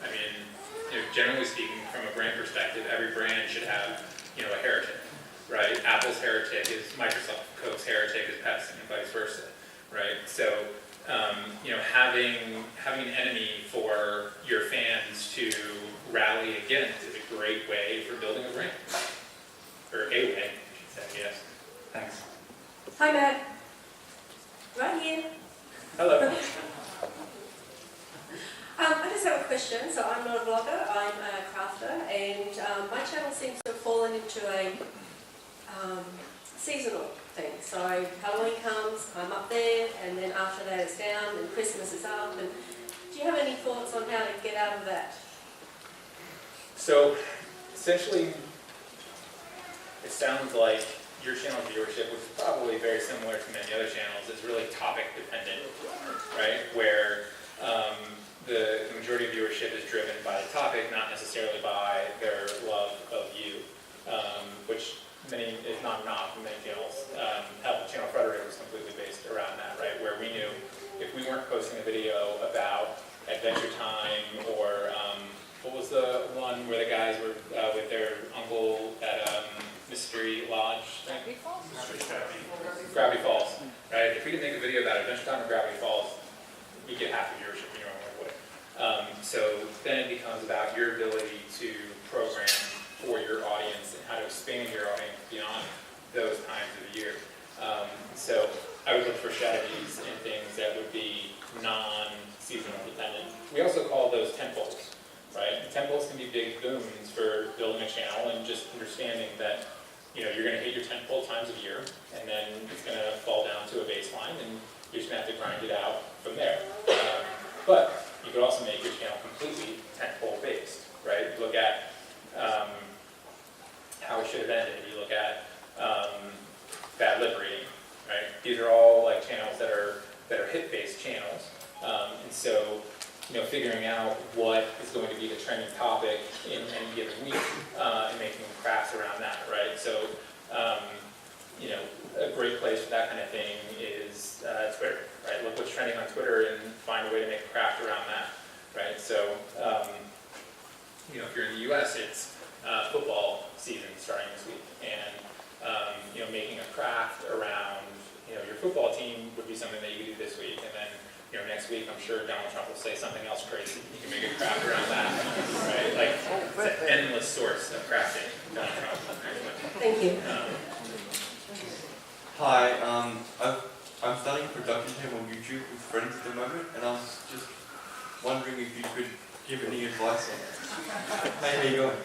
I mean, generally speaking, from a brand perspective, every brand should have, a heretic, right? Apple's heretic is Microsoft, Coke's heretic is Pepsi, and vice versa, right? So, having an enemy for your fans to rally against is a great way for building a brand, or a way, I should say, yes. Thanks. Hi, Matt. Right here. Hello. I just have a question. So I'm not a blogger, I'm a crafter, and my channel seems to have fallen into a seasonal thing. So Halloween comes, I'm up there, and then after that it's down, and Christmas is up. And do you have any thoughts on how to get out of that? So, essentially, it sounds like your channel's viewership, which is probably very similar to many other channels, is really topic dependent, right? Where the majority of viewership is driven by the topic, not necessarily by their love of you, which is not enough in many channels. Apple Channel Frederick was completely based around that, right? Where we knew if we weren't posting a video about Adventure Time or what was the one where the guys were with their uncle at Mystery Lodge? Gravity Falls, right? If we could make a video about Adventure Time or Gravity Falls, we'd get half the viewership you normally would. So then it becomes about your ability to program for your audience and how to expand your audience beyond those times of the year. So I would look for strategies and things that would be non-seasonal dependent. We also call those tentpoles, right? And tentpoles can be big booms for building a channel and just understanding that you're going to hit your tentpole times of year, and then it's going to fall down to a baseline, and you're just going to have to grind it out from there. But you could also make your channel completely tentpole based, right? You look at how it should have ended. You look at bad liberating, right? These are all like channels that are hit-based channels, and so figuring out what is going to be the trending topic in any given week and making crafts around that, right? So a great place for that kind of thing is Twitter, right? Look what's trending on Twitter and find a way to make a craft around that, right? So if you're in the U.S., it's football season starting this week, and making a craft around your football team would be something that you could do this week, and then next week I'm sure Donald Trump will say something else crazy. You can make a craft around that, right? Like it's an endless source of crafting. Donald Trump. Thank you. Hi, I'm starting a production team on YouTube with friends at the moment, and I was just wondering if you could give any advice on it. Hey, how you going?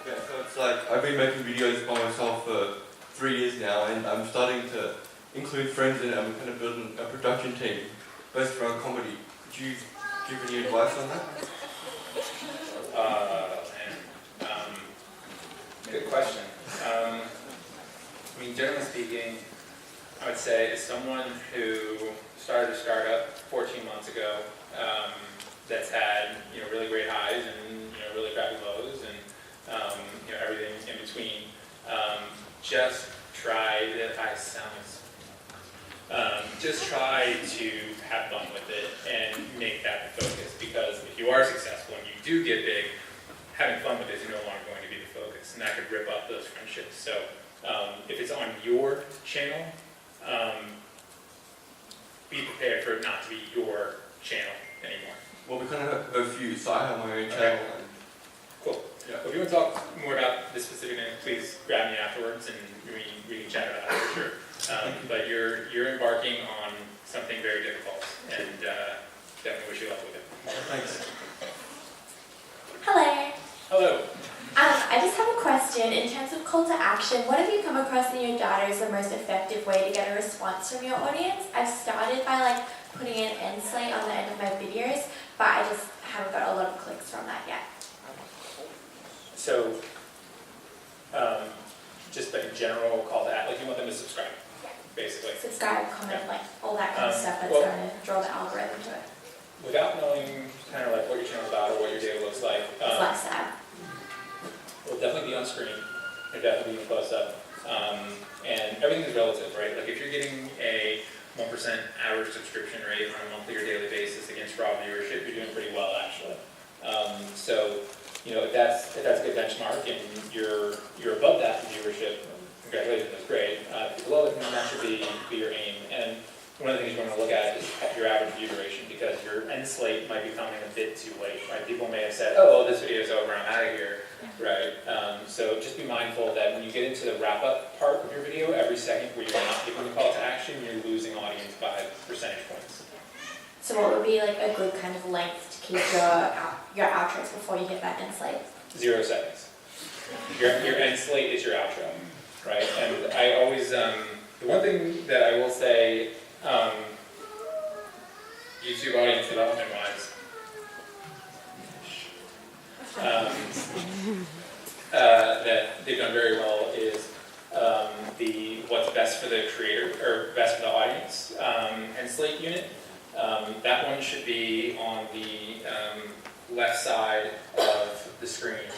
Yeah, so it's like I've been making videos by myself for 3 years now, and I'm starting to include friends in it. I'm kind of building a production team based around comedy. Could you give any advice on that? Good question. I mean, generally speaking, I would say as someone who started a startup 14 months ago, that's had really great highs and really crappy lows and everything in between. Just try to. Just try to have fun with it and make that the focus. Because if you are successful and you do get big, having fun with it is no longer going to be the focus, and that could rip up those friendships. So if it's on your channel, be prepared for it not to be your channel anymore. Well, we kind of have a few, so I have my own channel. And Cool. Yeah. If you want to talk more about this specific thing, please grab me afterwards and we can chat about it for sure. But you're embarking on something very difficult, and definitely wish you luck with it. Thanks. Hello. Hello. I just have a question. In terms of call to action, what have you come across in your data as the most effective way to get a response from your audience? I've started by putting an end slate on the end of my videos, but I just haven't got a lot of clicks from that yet. So, just like a general call to action, you want them to subscribe, basically. Subscribe, comment, all that kind of stuff that's well- going to draw the algorithm to it. Without knowing kind of what your channel's about or what your data looks like, It's lifestyle. it'll definitely be on screen. It'll definitely be close up. And everything is relative, right? Like if you're getting a 1% average subscription rate on a monthly or daily basis against raw viewership, you're doing pretty well actually. So, if that's a good benchmark and you're above that in viewership, congratulations, that's great. If you're below it, then that should be your aim. And one of the things you want to look at is your average view duration, because your end slate might be coming a bit too late, right? People may have said, oh, well, this video is over, I'm out of here, right? So just be mindful that when you get into the wrap-up part of your video, every second where you're not giving the call to action, you're losing audience by percentage points. So what would be a good kind of length to keep your outros before you hit that end slate? 0 seconds. Your end slate is your outro, right? And I always, the one thing that I will say, YouTube audience development wise, that they've done very well is the what's best for the creator or best for the audience end slate unit. That one should be on the left side of the screen,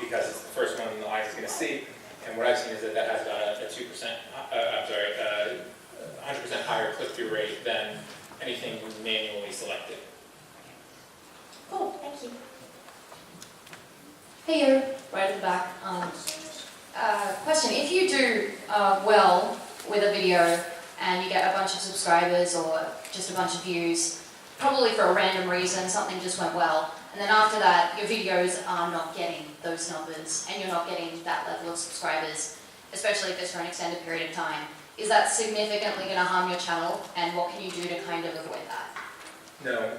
because it's the first one the audience is going to see. And what I've seen is that has about a 100% higher click-through rate than anything manually selected. Cool, thank you. Hey you, right at the back. Question, if you do well with a video and you get a bunch of subscribers or just a bunch of views, probably for a random reason, something just went well, and then after that your videos are not getting those numbers and you're not getting that level of subscribers, especially if it's for an extended period of time, is that significantly going to harm your channel, and what can you do to kind of avoid that? No,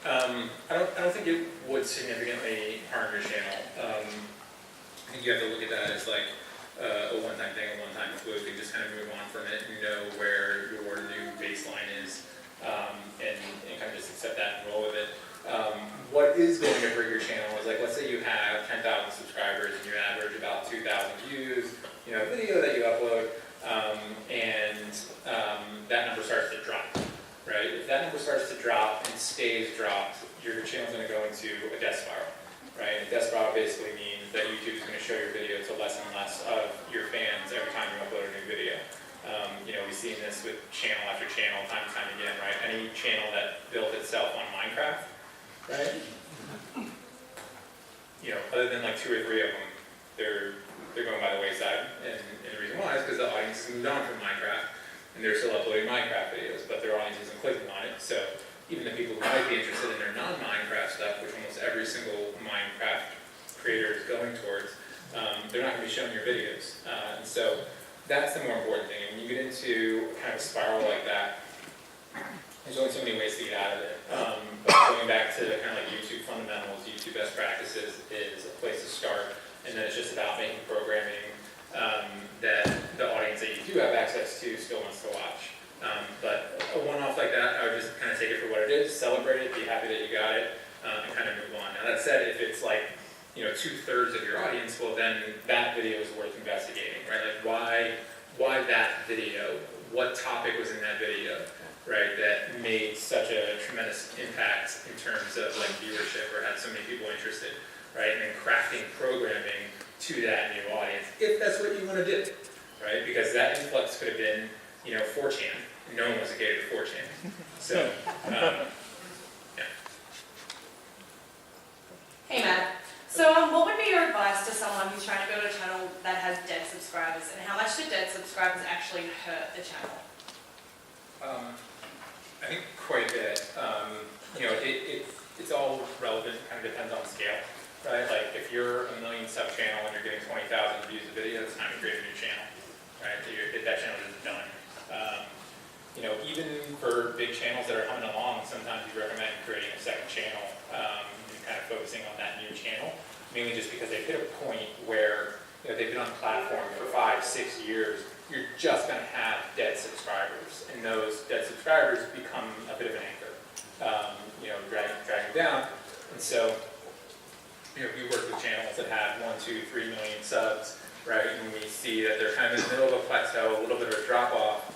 I don't think it would significantly harm your channel. I think you have to look at that as like a one-time thing, a one-time fluke, and just kind of move on from it and know where your new baseline is, and kind of just accept that and roll with it. What is going to hurt your channel is, like, let's say you have 10,000 subscribers and you average about 2,000 views, a video that you upload, and that number starts to drop, right? If that number starts to drop and stays dropped, your channel's going to go into a death spiral, right? And death spiral basically means that YouTube is going to show your video to less and less of your fans every time you upload a new video. We've seen this with channel after channel, time and time again, right? Any channel that built itself on Minecraft, right? Other than like 2 or 3 of them, they're going by the wayside, and the reason why is because the audience has moved on from Minecraft, and they're still uploading Minecraft videos, but their audience isn't clicking on it. So even the people who might be interested in their non-Minecraft stuff, which almost every single Minecraft creator is going towards, they're not going to be showing your videos. And so that's the more important thing. And when you get into kind of a spiral like that, there's only so many ways to get out of it. But going back to kind of like YouTube fundamentals, YouTube best practices is a place to start. And then it's just about making programming that the audience that you do have access to still wants to watch. But a one-off like that, I would just kind of take it for what it is, celebrate it, be happy that you got it, and kind of move on. Now that said, if it's like, 2/3 of your audience, well then that video is worth investigating, right? Like why that video? What topic was in that video, right? That made such a tremendous impact in terms of like viewership or had so many people interested, right? And then crafting programming to that new audience, if that's what you want to do, right? Because that influx could have been, 4chan. No one was a gay to 4chan. So, yeah. Hey Matt, so what would be your advice to someone who's trying to build a channel that has dead subscribers, and how much do dead subscribers actually hurt the channel? I think quite a bit. It's all relevant, kind of depends on scale, right? Like if you're a 1 million sub channel and you're getting 20,000 views a video, it's time to create a new channel, right? That channel is done. Even for big channels that are humming along, sometimes you recommend creating a second channel and kind of focusing on that new channel, mainly just because they've hit a point where they've been on the platform for 5-6 years. You're just going to have dead subscribers, and those dead subscribers become a bit of an anchor, dragging down. And so, we work with channels that have 1, 2, 3 million subs, right? And we see that they're kind of in the middle of a plateau, a little bit of a drop off.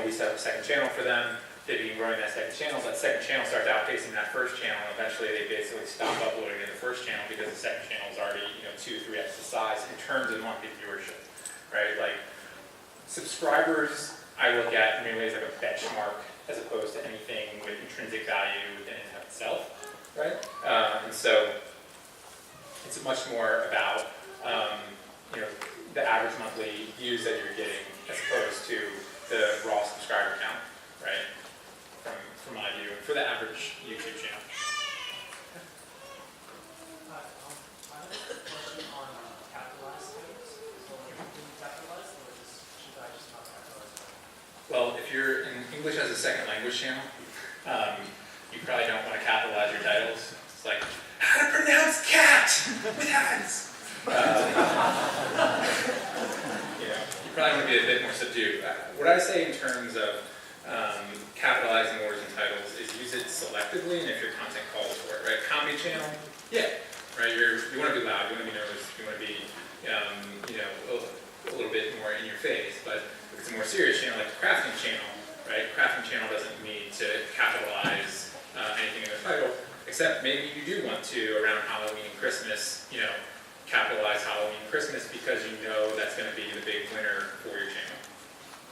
We set up a second channel for them. They begin growing that second channel. That second channel starts outpacing that first channel, and eventually they basically stop uploading to the first channel because the second channel is already 2-3x the size in terms of monthly viewership, right? Like subscribers, I look at in many ways like a benchmark as opposed to anything with intrinsic value within and of itself, right? And so it's much more about the average monthly views that you're getting as opposed to the raw subscriber count, right? From my view, and for the average YouTube channel. I have a question on capitalized things. So capitalized, or should I just not capitalize it? Well, if you're in English as a second language channel, you probably don't want to capitalize your titles. It's like, how to pronounce cat with hands. You probably want to be a bit more subdued. What I say in terms of capitalizing words and titles is use it selectively and if your content calls for it, right? Comedy channel, yeah, right? You want to be loud, you want to be nervous, you want to be, a little bit more in your face. But if it's a more serious channel like the crafting channel, right? Crafting channel doesn't need to capitalize anything in the title, except maybe you do want to around Halloween and Christmas, capitalize Halloween and Christmas because that's going to be the big winner for your channel.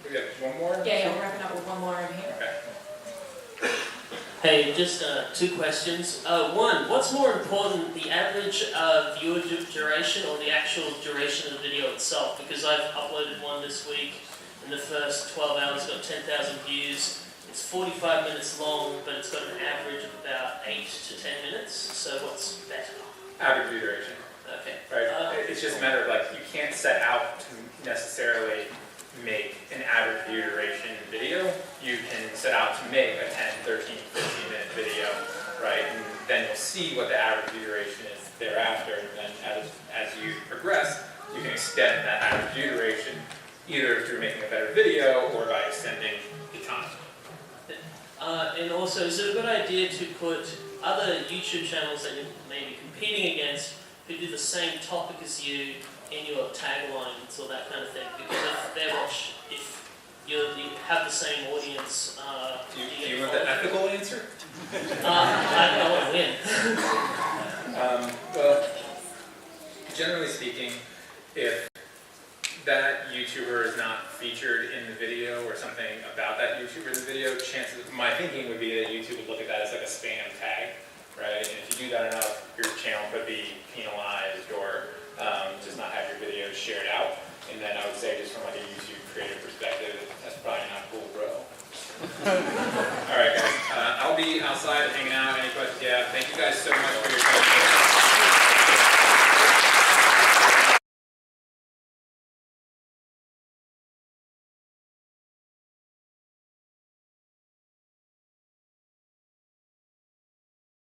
We have one more? Yeah, we're wrapping up with one more over here. Okay. Hey, just 2 questions. One, what's more important, the average viewer duration or the actual duration of the video itself? Because I've uploaded one this week, and the first 12 hours got 10,000 views. It's 45 minutes long, but it's got an average of about 8 to 10 minutes. So what's better? Average view duration. Okay. Right. It's just a matter of like, you can't set out to necessarily make an average view duration video. You can set out to make a 10, 13, 15 minute video, right? And then you'll see what the average view duration is thereafter. And then as you progress, you can extend that average view duration either through making a better video or by extending the time. And also, is it a good idea to put other YouTube channels that you may be competing against who do the same topic as you in your taglines or that kind of thing? Because if you have the same audience, do you want the ethical answer? I want to win. Well, generally speaking, if that YouTuber is not featured in the video or something about that YouTuber in the video, my thinking would be that YouTube would look at that as like a spam tag, right? And if you do that enough, your channel could be penalized or just not have your videos shared out.